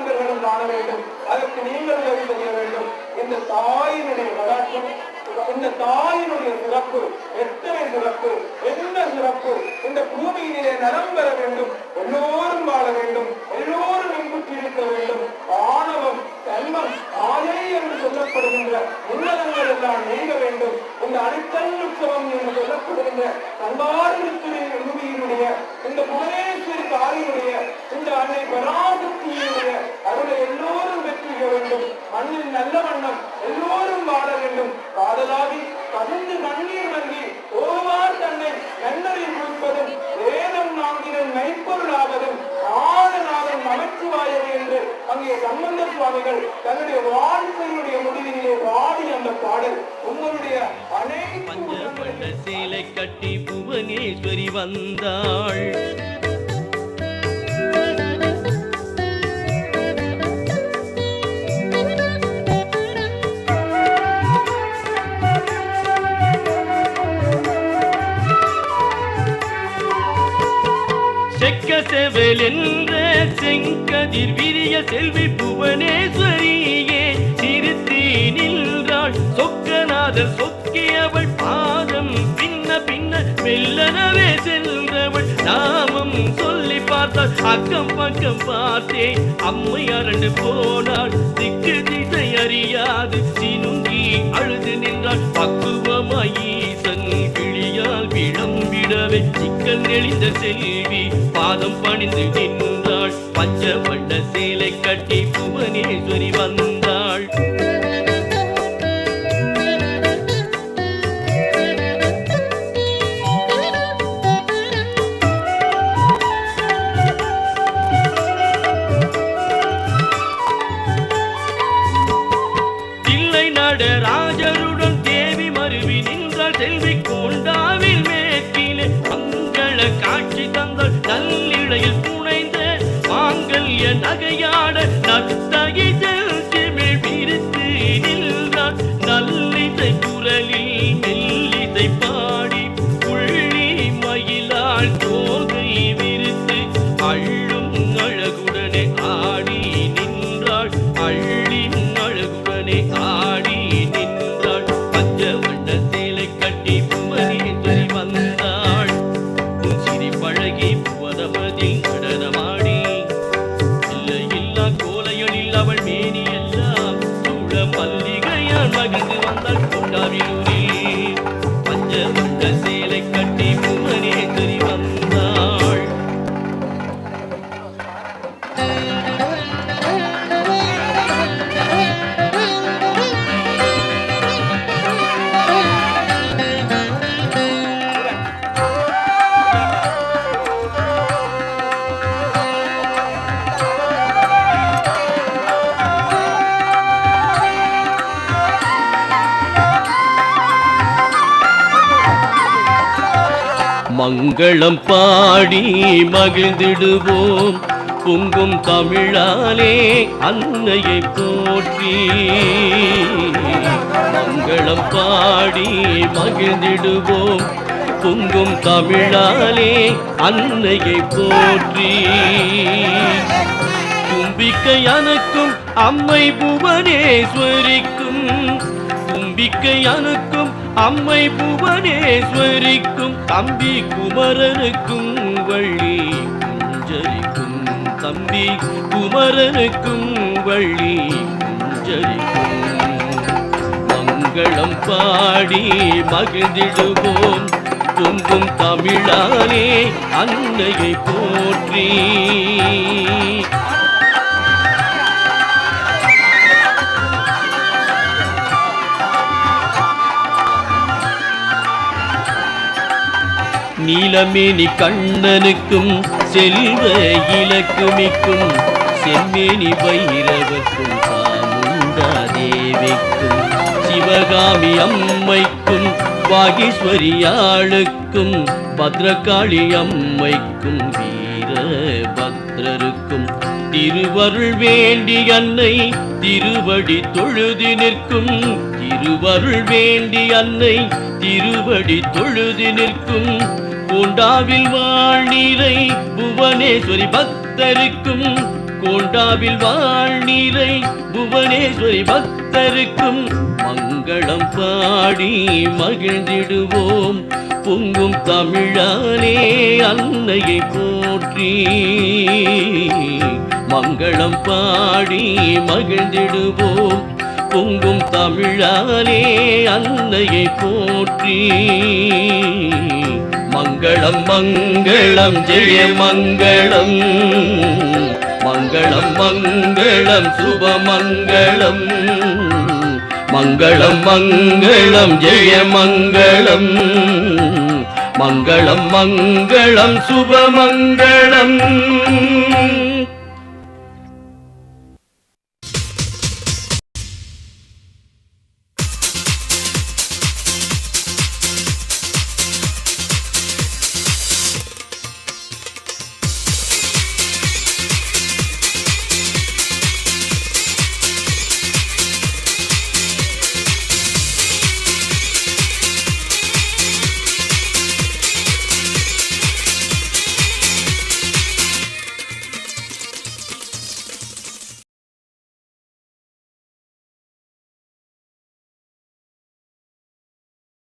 அன்பர்களும் காண வேண்டும். அதற்கு நீங்கள் உதவி செய்ய வேண்டும். இந்த தாயினுடைய வளர்ச்சி, இந்த தாயினுடைய சிறப்பு எத்தனை சிறப்பு, என்ன சிறப்பு! இந்த பூமியிலே நலம் பெற வேண்டும், எல்லோரும் வாழ வேண்டும், எல்லோரும் இன்புற்றிருக்க வேண்டும். ஆணவம், தன்மம், ஆயை என்று சொல்லப்படுகின்ற உன்னதங்கள் எல்லாம் நீங்க வேண்டும். இந்த அடித்தல் உற்சவம் என்று சொல்லப்படுகின்ற சங்காரத்தினுடைய இந்த புவனேஸ்வரி தாயினுடைய இந்த அன்னை பராசக்தியினுடைய அருளை எல்லோரும் பெற்றிக்க வேண்டும். மண்ணில் நல்ல வண்ணம் எல்லோரும் வாழ வேண்டும். காதலாகி கசிந்து கண்ணீர் நல்கி ஒருவார் தன்னை நன்னரில் கொடுப்பதும் வேதம் நான்கினும் மெய்ப்பொருளாவதும் ஆனநாதன் நமச்சிவாயது என்று அங்கே சம்பந்த சுவாமிகள் தன்னுடைய வாழ்க்கையினுடைய முடிவிலே பாடி அந்த பாடல் உங்களுடைய அனைத்து சேலை கட்டி புவனேஸ்வரி வந்தாள். செக்கசெவல் என்ற செங்கதிர் விரிய செல்வி புவனேஸ்வரியே சிரித்தி நின்றாள். சொக்கநாதர் சொக்கியவள் பாதம் பின்ன பின்ன மெல்லனவே சென்றவள். நாமம் சொல்லி பார்த்தாள், அக்கம் பக்கம் பார்த்தே அம்மை அரண்டு போனாள். திக்கு திசை அறியாது சினுங்கி அழுது நின்றாள். பக்குவமாய் ஈசன் கிளியால் விளம்பிடவே சிக்கல் நெளிந்த செல்வி பாதம் பணிந்து நின்றாள். பஞ்ச வண்ண சேலை கட்டி புவனேஸ்வரி வந்தாள். தில்லை நடராஜருடன் தேவி மருவி நின்றாள். செல்வி கொண்டாவில் மேற்கிலே மங்கள காட்சி தந்தாள். நல்லிடையில் புனைந்த மாங்கல்ய நகையாட நத்தகை செல்சிமிழ் பிரித்து நின்றாள். நல்லிசை குரலில் மெல்லிசை பாடி புள்ளி மயிலாள் தோகை விரித்து அள்ளும் அழகுடனே ஆடி நின்றாள். அள்ளின் அழகுடனே ஆடி நின்றாள். பஞ்ச வண்ண சேலை கட்டி புவனேஸ்வரி வந்தாள். சிரி பழகி புவனமதில் நடனமாடி இல்லை இல்லா கோலையனில் அவள் மேனி எல்லாம் சூழ மல்லிகையால் மகிழ்ந்து வந்தாள். கொண்டாவிலூரில் பஞ்ச வண்ண சேலை கட்டி புவனேஸ்வரி வந்தாள். மங்களம் பாடி மகிழ்ந்திடுவோம் பொங்கும் தமிழாலே அன்னையை போற்றி. மங்களம் பாடி மகிழ்ந்திடுவோம் பொங்கும் தமிழாலே அன்னையை போற்றி. தும்பிக்கை அனுக்கும் அம்மை புவனேஸ்வரிக்கும், தும்பிக்கை அனுக்கும் அம்மை புவனேஸ்வரிக்கும், தம்பி குமரனுக்கும் வள்ளி குஞ்சரிக்கும், தம்பி குமரனுக்கும் வள்ளி குஞ்சரிக்கும். மங்களம் பாடி மகிழ்ந்திடுவோம் பொங்கும் தமிழாலே அன்னையை போற்றி. நீலமேனி கண்ணனுக்கும் செல்வ இலக்குமிக்கும், செம்மேனி பைரவர்க்கும் சாமுண்டா தேவிக்கும், சிவகாமி அம்மைக்கும் வாகீஸ்வரியாளுக்கும், பத்ரகாளி அம்மைக்கும் வீரபத்ரருக்கும், திருவருள் வேண்டி அன்னை திருவடி தொழுது நிற்கும், திருவருள் வேண்டி அன்னை திருவடி தொழுது நிற்கும், பூண்டாவில் வாழ்நீரை புவனேஸ்வரி பக்தருக்கும், கோண்டாவில் வாழ்நிலை புவனேஸ்வரி பக்தருக்கும் மங்களம் பாடி மகிழ்ந்திடுவோம். பொங்கும் தமிழாலே அன்னையை போற்றி மங்களம் பாடி மகிழ்ந்திடுவோம். பொங்கும் தமிழாலே அன்னையை போற்றி மங்களம் மங்களம் ஜெய மங்களம் மங்களம் மங்களம் சுபமங்களம் மங்களம் மங்களம் ஜெய மங்களம் மங்களம் மங்களம் சுபமங்களம்.